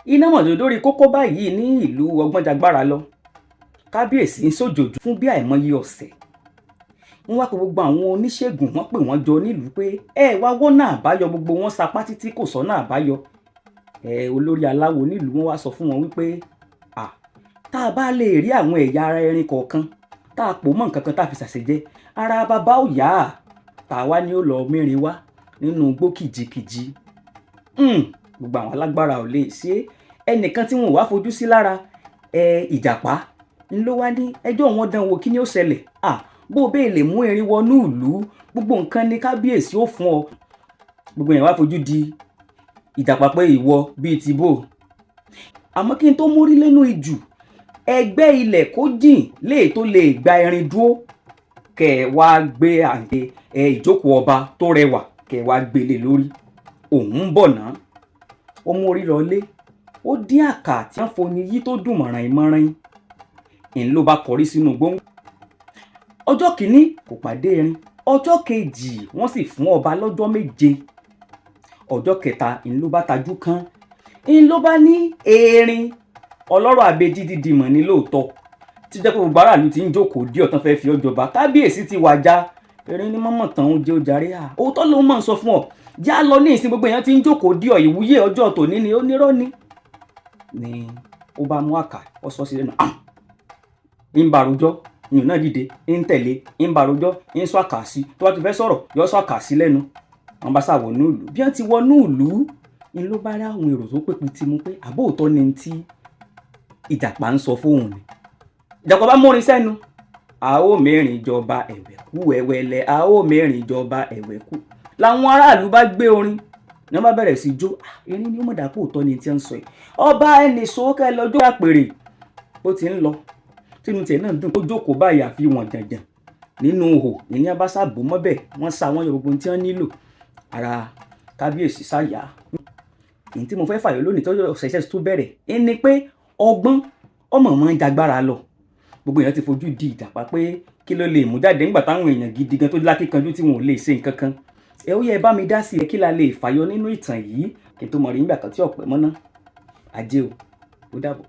iná mọ̀jọ́ lórí kókó báyìí ní ìlú ọgbọ́njagbára lọ kábíyèsí ń ṣòjòjò fún bí àìmọye ọ̀sẹ̀. wọ́n wá pé gbogbo àwọn oníṣègùn wọ́n pè wọ́n jọ nílùú pé ẹ wá wọ́nà àbáyọ, gbogbo wọn sapá títí kò sọ́nà àbáyọ. Olórí aláwo nílùú wọn wá sọ fún wọn wípé tá a bá lè rí àwọn ẹ̀yà ara erin kọ̀ọ̀kan tá a pò mọ́ nǹkan kan tá a fi ṣàṣejẹ, ara bàbá ò yá, tá a wá ní ó lọ mẹ́rin wá nínú igbó kìjikìji. Gbogbo àwọn alágbára ò lè ṣe é. Ẹnìkan tí wọn ò wá fojú sí lára ìjàpá ń ló wá ní ẹjọ́ wọn dán wò kí ni ó ṣẹlẹ̀. Bó o bẹ́ẹ̀ lè mú erin wọnú ìlú, gbogbo nǹkan ní kábíyèsí ó fún ọ. Gbogbo yẹn wá fojú di ìjàpá pé ìwọ bíi ti bò. Àmọ́ kí n tó mórí lẹ́nu ìjù, ẹgbẹ́ ilẹ̀ kó jìn léè tó lè gba erin dúró, kẹ̀ wá gbé àǹtẹ ìjókòó ọba tó rẹwà, kẹ̀ wá gbélé lórí. Òun ń bọ̀ náà. Ó mórí lọlé, ó dín àkà tí wọ́n foyin yí tó dùn mọ̀ràn-ìmọ̀ràn. ń ló bá kọrí sínú gbóngbó. Ọjọ́ kìíní kò pàdé erin, ọjọ́ kejì wọ́n sì fún ọba lọ́jọ́ méje. Ọjọ́ kẹta ń ló bá tajú kán, ń ló bá ní erin ọlọ́rọ̀ àbejì dídì mọ̀ ní lóòótọ́, tí jẹ́ pé gbogbo aráàlú ti ń jókòó dí ọ̀tán fẹ́ fi ọ jọba, kábíyèsí ti wàjà. Erin ní mọ́mọ́ tán ó jẹ́ ojàre òótọ́ ló mọ̀ ń sọ fún ọ, já lọ ní ìsìn, gbogbo èèyàn ti ń jókòó dí ọ, ìwúyè ọjọ́ tòní ni ó nírọ́ ni. Ni ó bá mú àkà ọ sọ sí lẹ́nu, ń bàrújọ́ ìyún náà dìde ń tẹ̀lé, ń bàrújọ́ ń sọ àkà sí, tó bá ti fẹ́ sọ̀rọ̀ yọ sọ àkà sí lẹ́nu. Wọ́n bá sá wọnú ìlú, bí wọ́n ti wọnú ìlú ń ló bá rí àwọn èrò tó pèpè tí mo pé àbóòtọ́ ni tí ìjàpá ń sọ fóun ni. Ìjàpá bá mórin sẹ́nu, a ó mẹ́rin jọba ẹ̀wẹ̀kú ẹ̀wẹ̀lẹ̀, a ó mẹ́rin jọba ẹ̀wẹ̀kú. Làwọn aráàlú bá gbé orin ní wọ́n bá bẹ̀rẹ̀ sí jó. Erin ni ó mọ̀ dàpọ̀ òótọ́ ni tí wọ́n ń sọ yìí. Ọba ẹnì sókè lọ́jọ́ àpèrè ó ti ń lọ, tínú tiẹ̀ náà dùn, ó jókòó báyìí àfi wọ̀n jànjàn nínú ihò. ìní abáṣà bò mọ́bẹ̀, wọ́n sa àwọn yorùbá tí wọ́n nílò. Ara kábíyèsí sáyà. Èyí tí mo fẹ́ fàyọ lónìí tọ́jọ́ ṣẹ̀ṣẹ̀ tó bẹ̀rẹ̀ ẹni pé ọgbọ́n ọmọ ń jagbára lọ. Gbogbo èèyàn ti fojú di ìjàpá pé kí ló lè mú jáde nígbà táwọn èèyàn gidi gan tó lákíkanjú tí wọn ò lè ṣe nǹkan kan. Ó yẹ bá mi dá sí kí la lè fàyọ nínú ìtàn yìí kí n tó mọ̀ rí nígbà kan tí ọ̀pẹ mọ́ná. Ajé o, ó dàbọ̀.